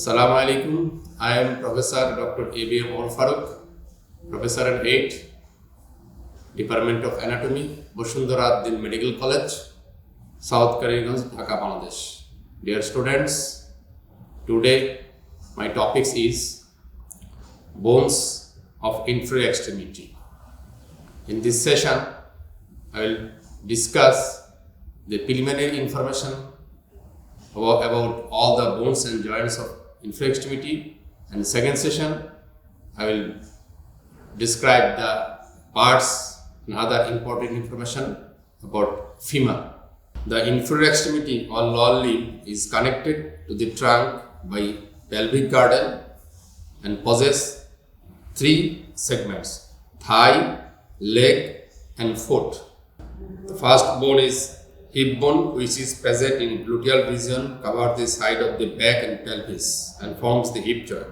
Assalamu alaikum. I am Professor Dr. ABM Omar Farooq, Professor at 8, Department of Anatomy, Bosundhara Din Medical College, South Karimganj, Dhaka, Bangladesh. Dear students, today my topic is bones of inferior extremity. In this session, I will discuss the preliminary information about all the bones and joints of inferior extremity, and second session I will describe the parts and other important information about femur. The inferior extremity or lower limb is connected to the trunk by pelvic girdle and possess three segments: thigh, leg and foot. The first bone is hip bone, which is present in gluteal region, covers the side of the back and pelvis and forms the hip joint.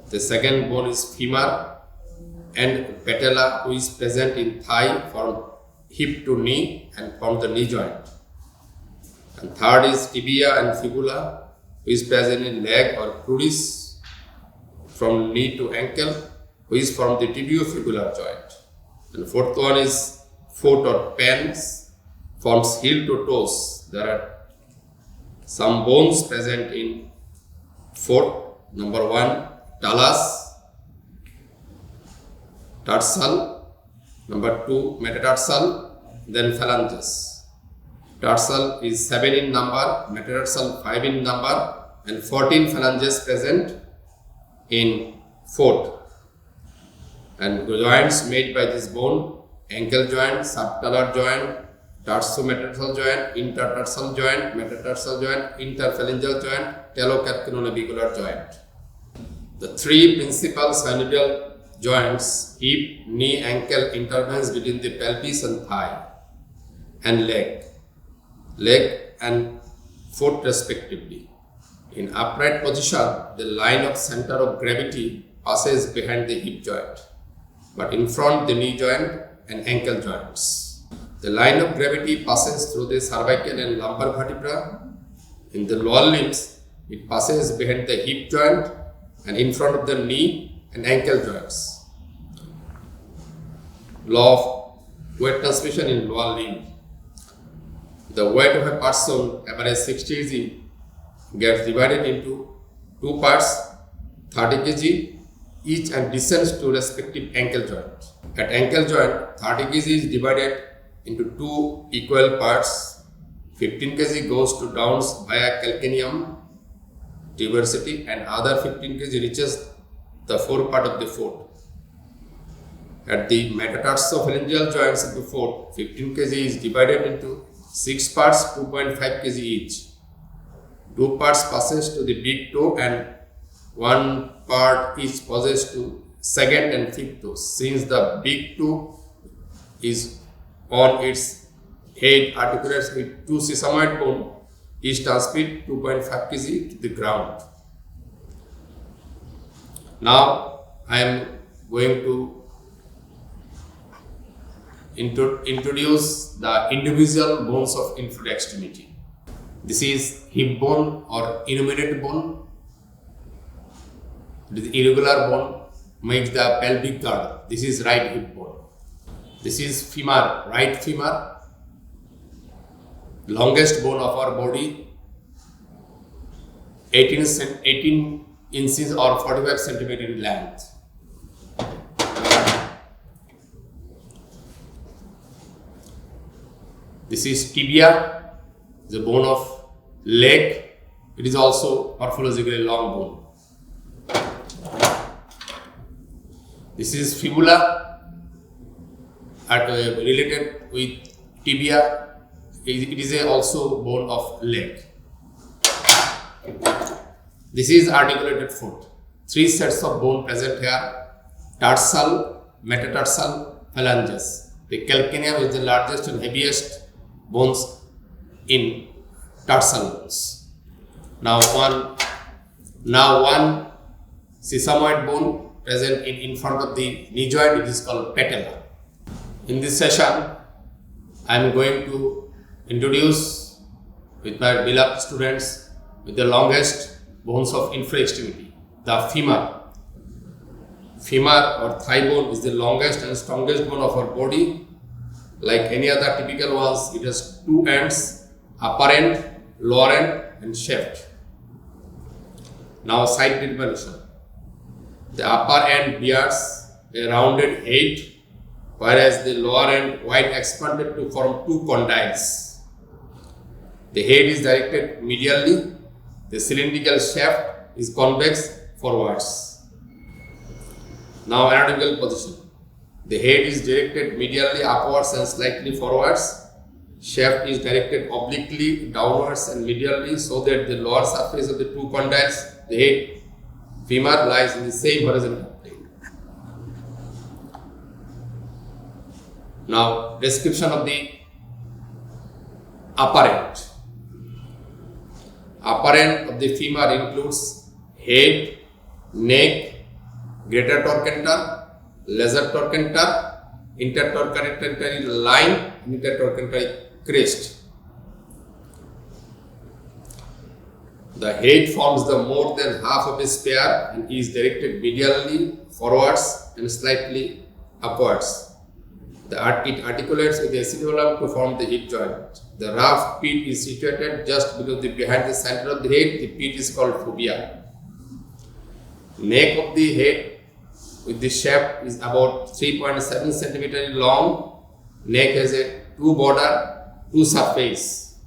The second bone is femur and patella, which is present in thigh from hip to knee and form the knee joint. And third is tibia and fibula, which is present in leg or crucis from knee to ankle, which is from the tibiofibular joint. And fourth one is foot or pans, forms heel to toes. There are some bones present in foot. Number 1, talus, tarsal. Number 2, metatarsal. Then phalanges. Tarsal is 7 in number, metatarsal 5 in number, and 14 phalanges present in foot. And the joints made by this bone: ankle joint, subtalar joint, tarsometatarsal joint, intertarsal joint, metatarsal joint, interphalangeal joint, talocalcaneonavicular joint. The three principal synovial joints, hip, knee, ankle, intervenes between the pelvis and thigh and leg and foot respectively. In upright position, the line of center of gravity passes behind the hip joint, but in front the knee joint and ankle joints. The line of gravity passes through the cervical and lumbar vertebra. In the lower limbs, it passes behind the hip joint and in front of the knee and ankle joints. Law of weight transmission in lower limb. The weight of a person, average 60 kg, gets divided into two parts, 30 kg each, and descends to respective ankle joint. At ankle joint, 30 kg is divided into two equal parts. 15 kg goes to downs via calcaneum tuberosity, and other 15 kg reaches the fore part of the foot. At the metatarsophalangeal joints of the foot, 15 kg is divided into 6 parts, 2.5 kg each. 2 parts passes to the big toe and 1 part each passes to second and fifth toes. Since the big toe is on its head articulates with 2 sesamoid bone, each transmit 2.5 kg to the ground. Now I am going to introduce the individual bones of inferior extremity. This is hip bone or innominate bone. It is irregular bone, makes the pelvic girdle. This is right hip bone. This is femur, right femur, longest bone of our body, 18 inches or 45 centimeters in length. This is tibia, the bone of leg. It is also morphologically long bone. This is fibula, related with tibia. It is also bone of leg. This is articulated foot. 3 sets of bone present here: tarsal, metatarsal, phalanges. The calcaneum is the largest and heaviest bones in tarsal bones. Now one sesamoid bone present in front of the knee joint. It is called patella. In this session, I am going to introduce with my beloved students with the longest bones of infra-extremity, the femur. Femur or thigh bone is the longest and strongest bone of our body. Like any other typical ones, it has two ends, upper end, lower end, and shaft. Now side delineation. The upper end bears a rounded head, whereas the lower end wide expanded to form two condyles. The head is directed medially. The cylindrical shaft is convex forwards. Now anatomical position. The head is directed medially upwards and slightly forwards. Shaft is directed obliquely downwards and medially so that the lower surface of the two condyles, the head, femur, lies in the same horizontal plane. Now description of the upper end. Upper end of the femur includes head, neck, greater trochanter, lesser trochanter, intertrochanteric line, and intertrochanteric crest. The head forms the more than half of a sphere and is directed medially forwards and slightly upwards. It articulates with the acetabulum to form the hip joint. The rough pit is situated just behind the center of the head. The pit is called fovea. Neck of the head with the shaft is about 3.7 cm long. Neck has a two border, two surface.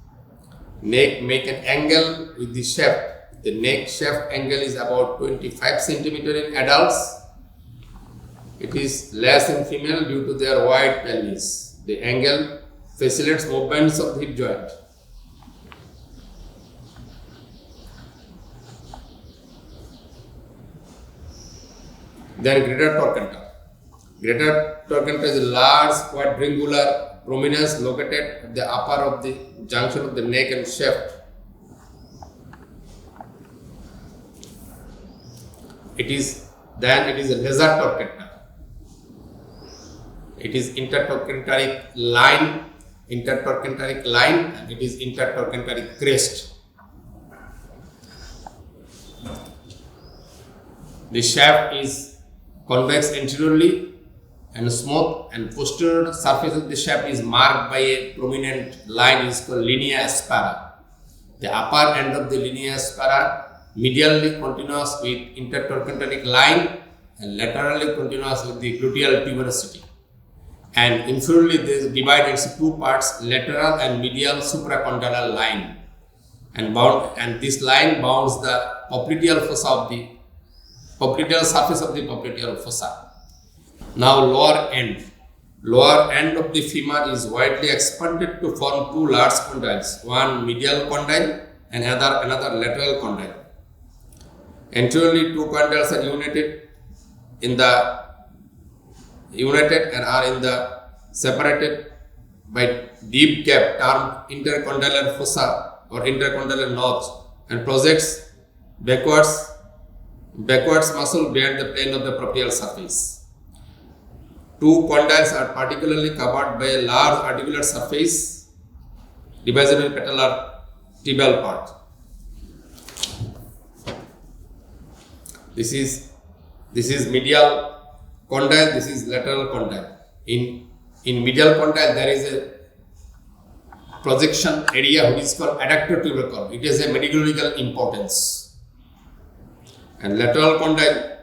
Neck make an angle with the shaft. The neck shaft angle is about 25 cm in adults. It is less in female due to their wide pelvis. The angle facilitates movements of the hip joint. Then greater trochanter. Greater trochanter is a large quadrangular prominence located at the upper of the junction of the neck and shaft. It is a lesser trochanter. It is intertrochanteric line, and it is intertrochanteric crest. The shaft is convex anteriorly and smooth, and posterior surface of the shaft is marked by a prominent line is called linea aspera. The upper end of the linea aspera medially continuous with intertrochanteric line and laterally continuous with the gluteal tuberosity. And inferiorly they is divided into two parts, lateral and medial supracondylar line. And this line bounds the popliteal fossa of the popliteal surface of the popliteal fossa. Now lower end. Lower end of the femur is widely expanded to form two large condyles, one medial condyle and another lateral condyle. Anteriorly, two condyles are united and are in the separated by deep gap termed intercondylar fossa or intercondylar notch, and projects backwards muscle beyond the plane of the popliteal surface. Two condyles are particularly covered by a large articular surface, divisory patellar tibial part. This is medial condyle, this is lateral condyle. In medial condyle there is a projection area which is called adductor tubercle. It has a medical importance. And lateral condyle,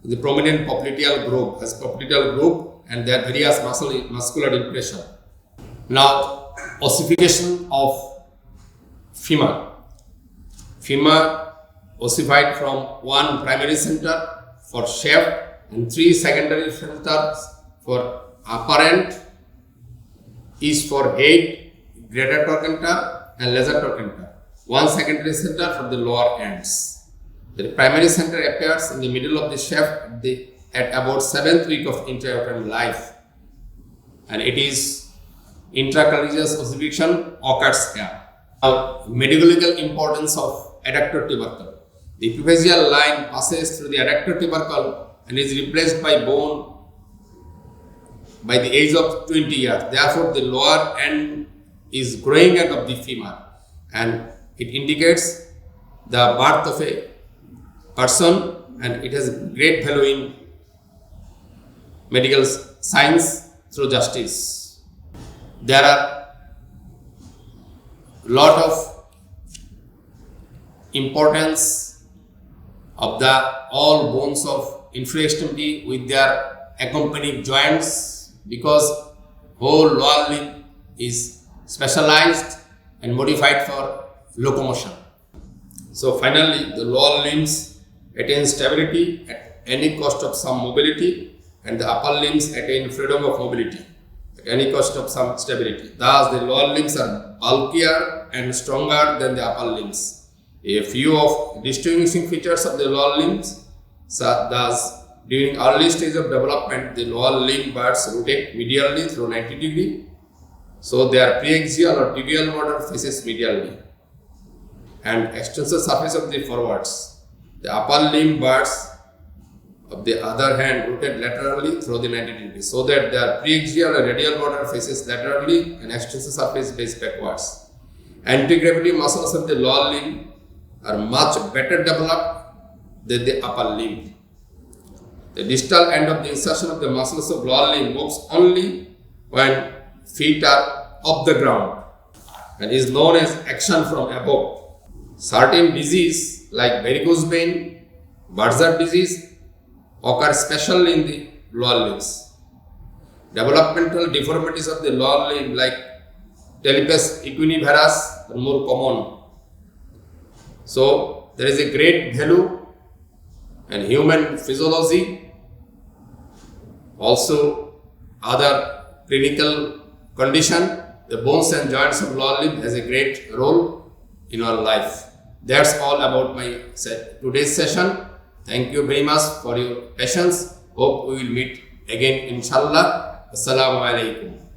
the prominent popliteal groove, has popliteal groove, and there are various muscular impression. Now, ossification of femur. Femur ossified from one primary center for shaft and three secondary centers for upper end, each for head, greater trochanter and lesser trochanter. One secondary center for the lower ends. The primary center appears in the middle of the shaft at about 7th week of intrauterine life, and it is intracallaceous ossification occurs here. Now, medical importance of adductor tubercle. The epiphyseal line passes through the adductor tubercle and is replaced by bone by the age of 20 years. Therefore, the lower end is growing end of the femur, and it indicates the birth of a person, and it has great value in medical science through justice. There are lot of importance of the all bones of inferior extremity with their accompanying joints, because whole lower limb is specialized and modified for locomotion. So finally, the lower limbs attain stability at any cost of some mobility, and the upper limbs attain freedom of mobility at any cost of some stability. Thus, the lower limbs are bulkier and stronger than the upper limbs. A few of distinguishing features of the lower limbs, thus, during early stage of development, the lower limb birds rotate medially through 90 degree. So their preaxial or tibial border faces medially, and extensor surface of the forwards. The upper limb birds, of the other hand, rotate laterally through the 90 degree, so that their preaxial or radial border faces laterally and extensor surface faces backwards. Anti-gravity muscles of the lower limb are much better developed than the upper limb. The distal end of the insertion of the muscles of lower limb moves only when feet are off the ground and is known as action from above. Certain disease like varicose vein, Bursard disease occur especially in the lower limbs. Developmental deformities of the lower limb like Talipes equinivarus are more common. So there is a great value in human physiology, also other clinical condition. The bones and joints of lower limb has a great role in our life. That's all about my today's session. Thank you very much for your patience. Hope we will meet again, inshallah. Assalamu alaikum.